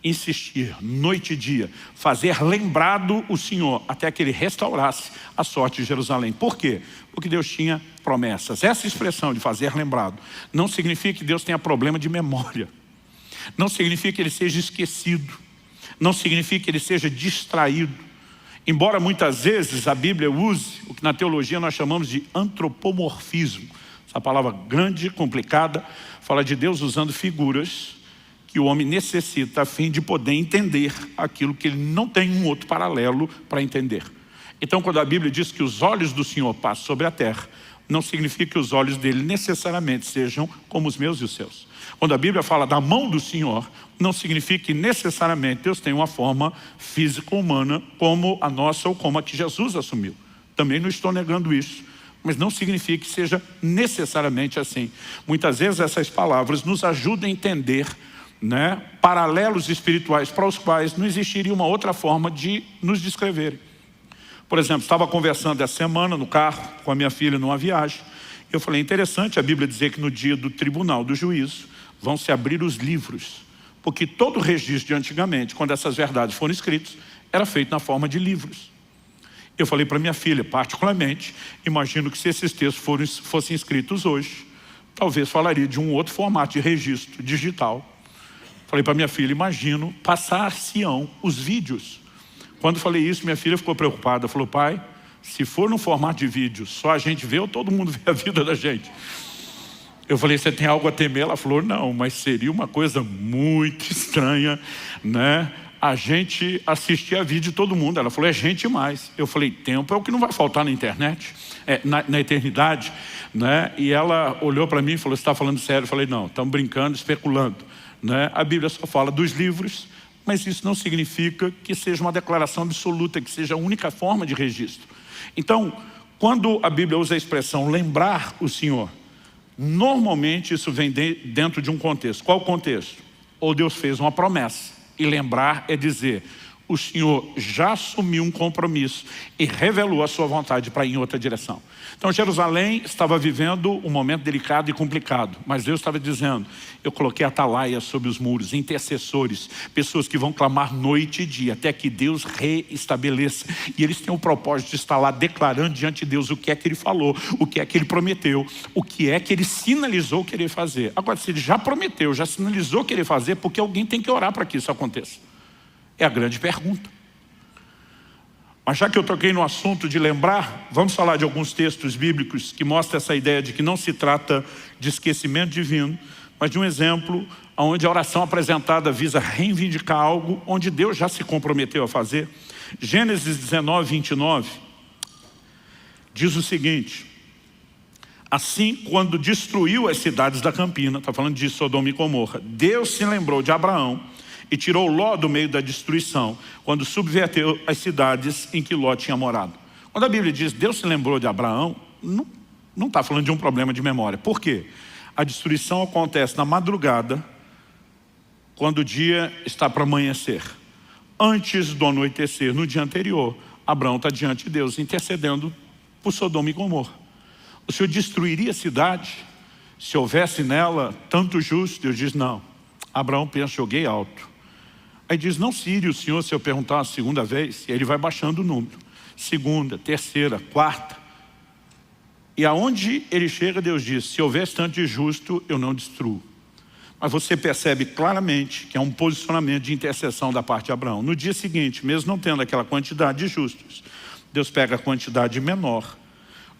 insistir noite e dia, fazer lembrado o Senhor até que Ele restaurasse a sorte de Jerusalém. Por quê? Porque Deus tinha promessas. Essa expressão de fazer lembrado não significa que Deus tenha problema de memória. Não significa que Ele seja esquecido. Não significa que Ele seja distraído. Embora muitas vezes a Bíblia use o que na teologia nós chamamos de antropomorfismo. Essa palavra grande e complicada fala de Deus usando figuras que o homem necessita a fim de poder entender aquilo que ele não tem um outro paralelo para entender. Então, quando a Bíblia diz que os olhos do Senhor passam sobre a terra, não significa que os olhos dele necessariamente sejam como os meus e os seus. Quando a Bíblia fala da mão do Senhor, não significa que necessariamente Deus tem uma forma física humana como a nossa ou como a que Jesus assumiu. Também não estou negando isso, mas não significa que seja necessariamente assim. Muitas vezes essas palavras nos ajudam a entender paralelos espirituais para os quais não existiria uma outra forma de nos descreverem. Por exemplo, estava conversando essa semana no carro com a minha filha numa viagem. Eu falei, interessante a Bíblia dizer que no dia do tribunal, do juízo, vão se abrir os livros. Porque todo o registro de antigamente, quando essas verdades foram escritas, era feito na forma de livros. Eu falei para minha filha, particularmente, imagino que se esses textos fossem escritos hoje, talvez falaria de um outro formato de registro digital. Falei para minha filha, imagino passar-se-ão os vídeos. Quando falei isso, minha filha ficou preocupada. Falou, pai, se for no formato de vídeo, só a gente vê ou todo mundo vê a vida da gente? Eu falei, você tem algo a temer? Ela falou, não, mas seria uma coisa muito estranha, a gente assistir a vídeo de todo mundo. Ela falou, é gente mais. Eu falei, tempo é o que não vai faltar na internet, na eternidade. E ela olhou para mim e falou, você está falando sério? Eu falei, não, estamos brincando, especulando. A Bíblia só fala dos livros, mas isso não significa que seja uma declaração absoluta, que seja a única forma de registro. Então, quando a Bíblia usa a expressão lembrar o Senhor, normalmente isso vem dentro de um contexto. Qual o contexto? Ou Deus fez uma promessa, e lembrar é dizer, o Senhor já assumiu um compromisso e revelou a sua vontade para ir em outra direção. Então Jerusalém estava vivendo um momento delicado e complicado, mas Deus estava dizendo, eu coloquei atalaias sobre os muros, intercessores, pessoas que vão clamar noite e dia, até que Deus reestabeleça. E eles têm o propósito de estar lá declarando diante de Deus o que é que Ele falou, o que é que Ele prometeu, o que é que Ele sinalizou querer fazer. Agora, se Ele já prometeu, já sinalizou querer fazer, porque alguém tem que orar para que isso aconteça. É a grande pergunta. Mas já que eu toquei no assunto de lembrar, vamos falar de alguns textos bíblicos que mostram essa ideia de que não se trata de esquecimento divino, mas de um exemplo onde a oração apresentada visa reivindicar algo onde Deus já se comprometeu a fazer. Gênesis 19, 29 diz o seguinte, assim, quando destruiu as cidades da campina, está falando de Sodoma e Gomorra, Deus se lembrou de Abraão e tirou Ló do meio da destruição, quando subverteu as cidades em que Ló tinha morado. Quando a Bíblia diz Deus se lembrou de Abraão, não está falando de um problema de memória. Por quê? A destruição acontece na madrugada, quando o dia está para amanhecer. Antes do anoitecer, no dia anterior, Abraão está diante de Deus, intercedendo por Sodoma e Gomorra. O Senhor destruiria a cidade se houvesse nela tanto justo? Deus diz, não. Abraão pensa, joguei alto. Aí diz, não se ire o Senhor se eu perguntar a segunda vez. E aí ele vai baixando o número. Segunda, terceira, quarta. E aonde ele chega, Deus diz, se houvesse tanto de justo, eu não destruo. Mas você percebe claramente que é um posicionamento de intercessão da parte de Abraão. No dia seguinte, mesmo não tendo aquela quantidade de justos, Deus pega a quantidade menor.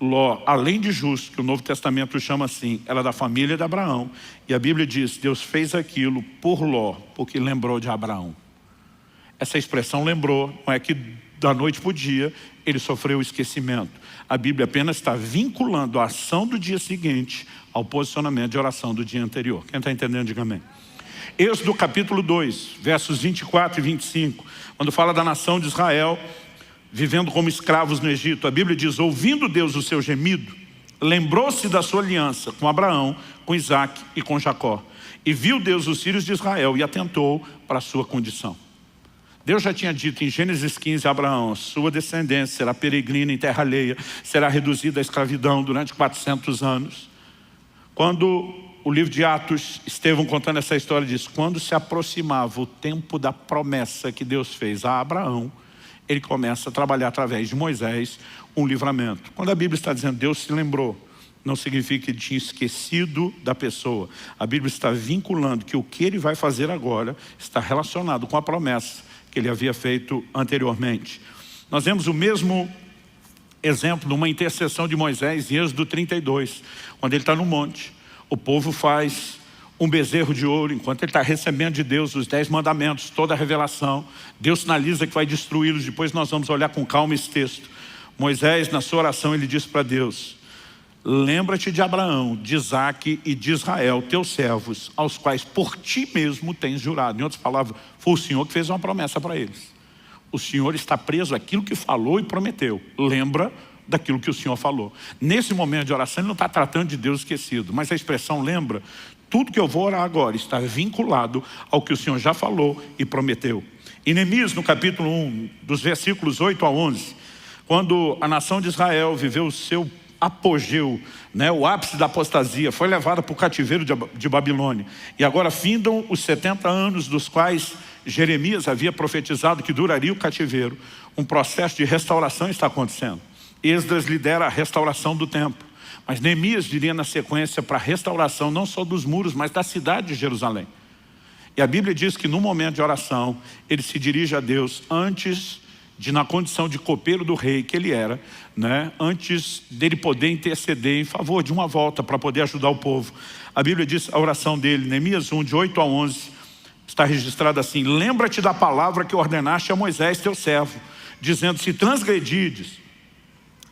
Ló, além de justo, que o Novo Testamento chama assim, era da família de Abraão. E a Bíblia diz, Deus fez aquilo por Ló, porque lembrou de Abraão. Essa expressão lembrou, não é que da noite para o dia ele sofreu o esquecimento. A Bíblia apenas está vinculando a ação do dia seguinte ao posicionamento de oração do dia anterior. Quem está entendendo, diga amém. Êxodo capítulo 2, versos 24 e 25, quando fala da nação de Israel vivendo como escravos no Egito, a Bíblia diz, ouvindo Deus o seu gemido, lembrou-se da sua aliança com Abraão, com Isaac e com Jacó. E viu Deus os filhos de Israel e atentou para a sua condição. Deus já tinha dito em Gênesis 15 a Abraão, sua descendência será peregrina em terra alheia, será reduzida à escravidão durante 400 anos. Quando o livro de Atos, Estevão contando essa história diz, quando se aproximava o tempo da promessa que Deus fez a Abraão, ele começa a trabalhar através de Moisés um livramento. Quando a Bíblia está dizendo Deus se lembrou, não significa que ele tinha esquecido da pessoa. A Bíblia está vinculando que o que ele vai fazer agora está relacionado com a promessa que ele havia feito anteriormente. Nós vemos o mesmo exemplo numa intercessão de Moisés em Êxodo 32, quando ele está no monte. O povo faz um bezerro de ouro, enquanto ele está recebendo de Deus os 10 mandamentos, toda a revelação. Deus sinaliza que vai destruí-los, depois nós vamos olhar com calma esse texto. Moisés, na sua oração, ele diz para Deus, lembra-te de Abraão, de Isaque e de Israel, teus servos, aos quais por ti mesmo tens jurado. Em outras palavras, foi o Senhor que fez uma promessa para eles. O Senhor está preso àquilo que falou e prometeu. Lembra daquilo que o Senhor falou. Nesse momento de oração, ele não está tratando de Deus esquecido, mas a expressão lembra, tudo que eu vou orar agora está vinculado ao que o Senhor já falou e prometeu. Em Neemias, no capítulo 1, dos versículos 8 a 11, quando a nação de Israel viveu o seu apogeu, o ápice da apostasia, foi levada para o cativeiro de Babilônia. E agora findam os 70 anos dos quais Jeremias havia profetizado que duraria o cativeiro. Um processo de restauração está acontecendo. Esdras lidera a restauração do templo. Mas Neemias diria na sequência para a restauração não só dos muros, mas da cidade de Jerusalém. E a Bíblia diz que no momento de oração, ele se dirige a Deus antes de, na condição de copeiro do rei que ele era, antes dele poder interceder em favor de uma volta para poder ajudar o povo. A Bíblia diz a oração dele, Neemias 1, de 8 a 11, está registrada assim, lembra-te da palavra que ordenaste a Moisés, teu servo, dizendo, se transgredides,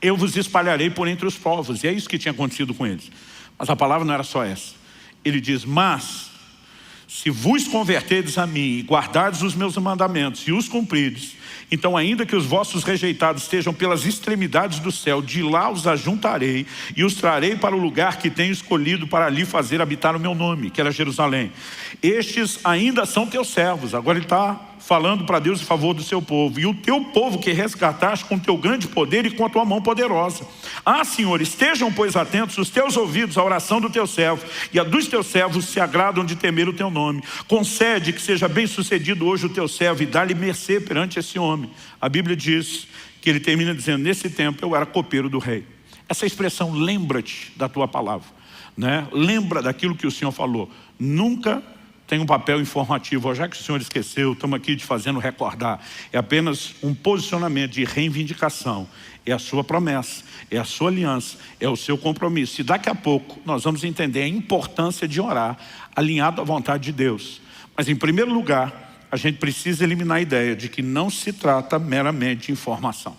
eu vos espalharei por entre os povos. E é isso que tinha acontecido com eles. Mas a palavra não era só essa. Ele diz, mas se vos converterdes a mim e guardardes os meus mandamentos e os cumprides, então ainda que os vossos rejeitados estejam pelas extremidades do céu, de lá os ajuntarei e os trarei para o lugar que tenho escolhido para ali fazer habitar o meu nome, que era Jerusalém. Estes ainda são teus servos. Agora ele está falando para Deus em favor do seu povo. E o teu povo que resgataste com teu grande poder e com a tua mão poderosa. Ah, Senhor, estejam, pois, atentos os teus ouvidos à oração do teu servo, e a dos teus servos se agradam de temer o teu nome. Concede que seja bem sucedido hoje o teu servo e dá-lhe mercê perante esse homem. A Bíblia diz que ele termina dizendo, nesse tempo eu era copeiro do rei. Essa expressão, lembra-te da tua palavra, lembra daquilo que o Senhor falou. Nunca tem um papel informativo, já que o Senhor esqueceu, estamos aqui te fazendo recordar. É apenas um posicionamento de reivindicação. É a sua promessa, é a sua aliança, é o seu compromisso. E daqui a pouco nós vamos entender a importância de orar alinhado à vontade de Deus. Mas em primeiro lugar, a gente precisa eliminar a ideia de que não se trata meramente de informação.